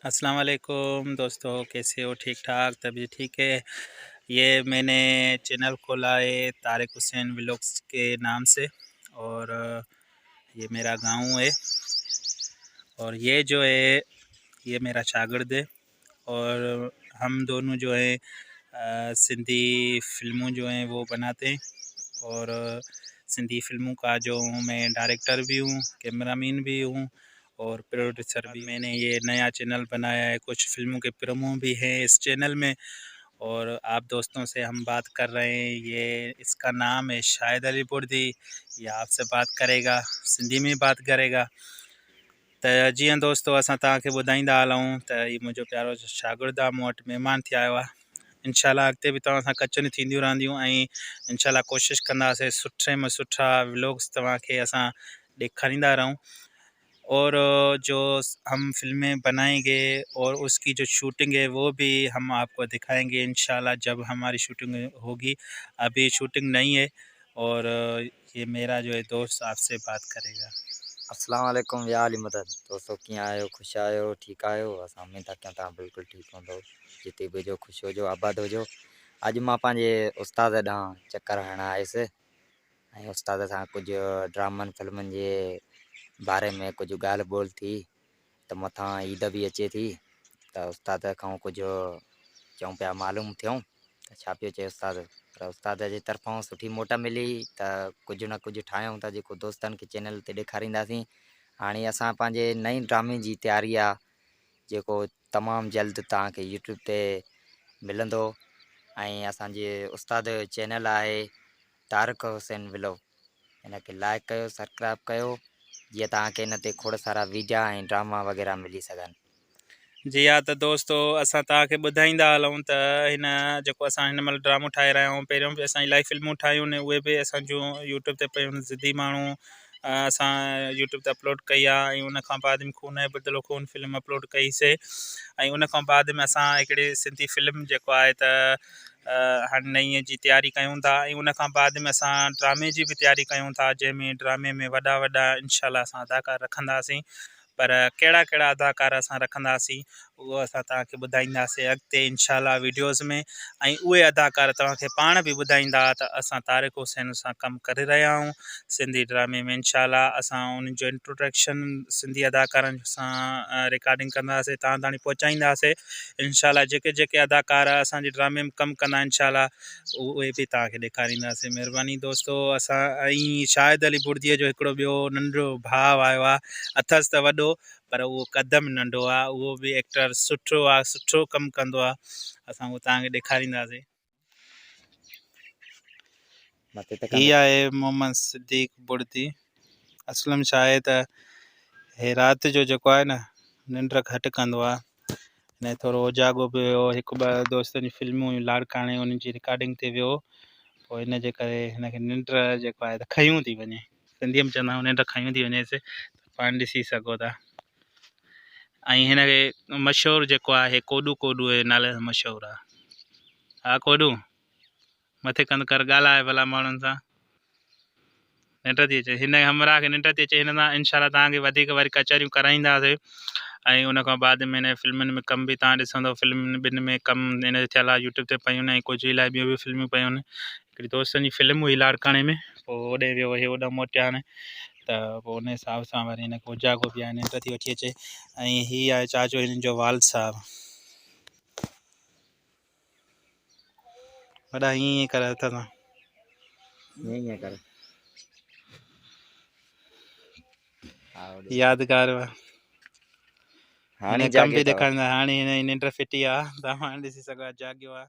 अस्सलाम वालेकुम दोस्तों, कैसे हो? ठीक ठाक, तबीयत ठीक है। ये मैंने चैनल खोला है तारिक हुसैन व्लॉग्स के नाम से, और ये मेरा गांव है, और ये जो है ये मेरा शागिर्द है। और हम दोनों जो है सिंधी फिल्मों जो हैं वो बनाते हैं, और सिंधी फिल्मों का जो हूँ मैं डायरेक्टर भी हूँ, कैमरामैन भी हूँ और प्रोड्यूसर भी। मैंने ये नया चैनल बनाया है, कुछ फिल्मों के प्रोमो भी हैं इस चैनल में, और आप दोस्तों से हम बात कर रहे हैं। ये इसका नाम है शाहिद अली बुर्दी। ये आपसे बात करेगा, सिंधी में बात करेगा। त जीअं दोस्तो असां तव्हांखे ॿुधाईंदा हलूं त हीउ मुंहिंजो प्यारो शागिर्दु आहे, मूं वटि महिमान थी आयो आहे। इंशाल्लाह अॻिते बि तव्हां सां कचनि थींदियूं रहंदियूं, ऐं इंशाल्लाह कोशिशि कंदासीं सुठे में सुठा व्लॉग्स तव्हांखे असां ॾेखारींदा रहूं। और जो हम फिल्में बनाएंगे और उसकी जो शूटिंग है वो भी हम आपको दिखाएंगे इंशाल्लाह, जब हमारी शूटिंग होगी। अभी शूटिंग नहीं है, और ये मेरा जो है दोस्त आपसे बात करेगा। अस्सलाम वालेकुम या अली मदद। दोस्तों कीअं आहियो? ख़ुशि आहियो? ठीकु आहियो? असां उमेद था कयूं तव्हां बिल्कुलु ठीकु हूंदो, जिते बि हुजो ख़ुशि हुजो, आबाद हुजो। अॼु मां पंहिंजे उस्ताद ॾांहुं चकर हणणु आयुसि ऐं उस्ताद सां कुझु ड्रामनि फिल्मनि जे बारे में कुझु ॻाल्हि ॿोल थी, त मथां ईद बि अचे थी, त उस्ताद खां कुझु चऊं पिया मालूम थियूं त छा पियो चए उस्ताद। पर उस्ताद जे तरफ़ां सुठी मोट मिली त कुझु न कुझु ठाहियूं था जेको दोस्तनि खे चैनल ते ॾेखारींदासीं। हाणे असां पंहिंजे नई ड्रामे जी तयारी आहे, जेको तमामु जल्द तव्हांखे यूट्यूब ते मिलंदो। ऐं असांजे उस्ताद जो चैनल आहे तारिक हुसैन व्लॉग, हिनखे लाइक कयो, सब्सक्राइब कयो, जीअं तव्हांखे हिन ते खोड़ सारा वीडिया ऐं ड्रामा वग़ैरह मिली सघनि। जी हाँ, त दोस्तो असां तव्हांखे ॿुधाईंदा हलूं त हिन जेको असां हिन महिल ड्रामो ठाहे रहिया आहियूं, पहिरियों बि असां इलाही फिल्मूं ठाहियूं आहिनि, उहे बि असां जूं यूट्यूब ते पियूं आहिनि। ज़िद्दी माण्हू असां यूट्यूब ते अपलोड कई आहे, ऐं उन खां बाद में खून ऐं बदिलो खून फिल्म अपलोड कईसीं। ऐं उन खां बाद में असां हिकिड़ी सिंधी फिल्म जेको आहे त हाणे नईं जी तयारी कयूं था, ऐं उन खां बाद में असां ड्रामे जी बि तयारी कयूं था, जंहिंमें ड्रामे में वॾा वॾा इंशाल्लाह असां अदाकार रखंदासीं। पर कहिड़ा कहिड़ा अदाकार असां रखंदासीं उहो असां तव्हांखे ॿुधाईंदासीं अॻिते इंशाल्लाह वीडियोज़ में। ऐं उहे अदाकार तव्हांखे पाण बि ॿुधाईंदा त असां तारिक हुसैन सां कमु करे रहिया आहियूं सिंधी ड्रामे में। इंशाल्लाह असां उन्हनि जो इंट्रोडक्शन सिंधी अदाकारनि सां रिकॉर्डिंग कंदासीं, तव्हां ताणी पहुचाईंदासीं इंशाल्लाह। जेके जेके अदाकार असांजे ड्रामे में कमु कंदा इंशाल्लाह उहे बि तव्हांखे ॾेखारींदासीं। महिरबानी दोस्तो। असां ऐं शाहिद अली बुर्दीअ जो हिकिड़ो ॿियो नंढो भाउ आयो आहे, अथसि त वॾो, पर उहो कदम नंढो आहे। उहो बि एक्टर सुठो आहे, सुठो कमु कंदो आहे। असां उहो तव्हांखे ॾेखारींदासीं। हीअ आहे मोहम्मद सिद्दीक बुर्दी। असलम छा आहे त हे राति जो जेको आहे न निंड घटि कंदो आहे, ने थोरो उजाॻो बि हुयो। हिकु ॿ दोस्तनि जी फिल्मूं हुयूं लाड़काणे, उन्हनि जी रिकॉर्डिंग ते वियो, पोइ हिन जे करे हिनखे निंड जेको आहे त खयूं थी वञे। सिंधीअ में चवंदा आहियूं निंड खयूं थी वञेसि, पाण ॾिसी सघो था। ऐं हिनखे मशहूरु जेको आहे कोडू कोडू जे नाले सां मशहूरु आहे। हा कोडू, मथे कंद कर, ॻाल्हाए भला माण्हुनि सां। निंड थी अचे हिन हमरा खे, निंड थी अचे हिन सां। इंशाल्लाह तव्हांखे वधीक वरी कचहरियूं कराईंदासीं। ऐं उन खां बाद में हिन फिल्मुनि में कमु बि तव्हां ॾिसंदव। फिल्म ॿिनि में कमु हिन जो थियल आहे, यूट्यूब ते पयूं आहिनि, ऐं कुझु इलाही ॿियूं बि फिल्मूं पयूं आहिनि। हिकिड़ी दोस्तनि जी फिल्म हुई लाड़काणे में, पोइ होॾे वियो, हे होॾां मोटिया हाणे, त पोइ उन हिसाब सां वरी हिनखे उजाॻो बि आहे, निंड थी वठी अचे। ऐं हीअ आहे चाचो हिननि जो वाल साहब। वॾा हीअं करे हथ सां यादगार हिन कम बि ॾेखारींदा। हाणे हिन जी निंड फिटी आहे, तव्हां ॾिसी सघो, जाॻियो आहे।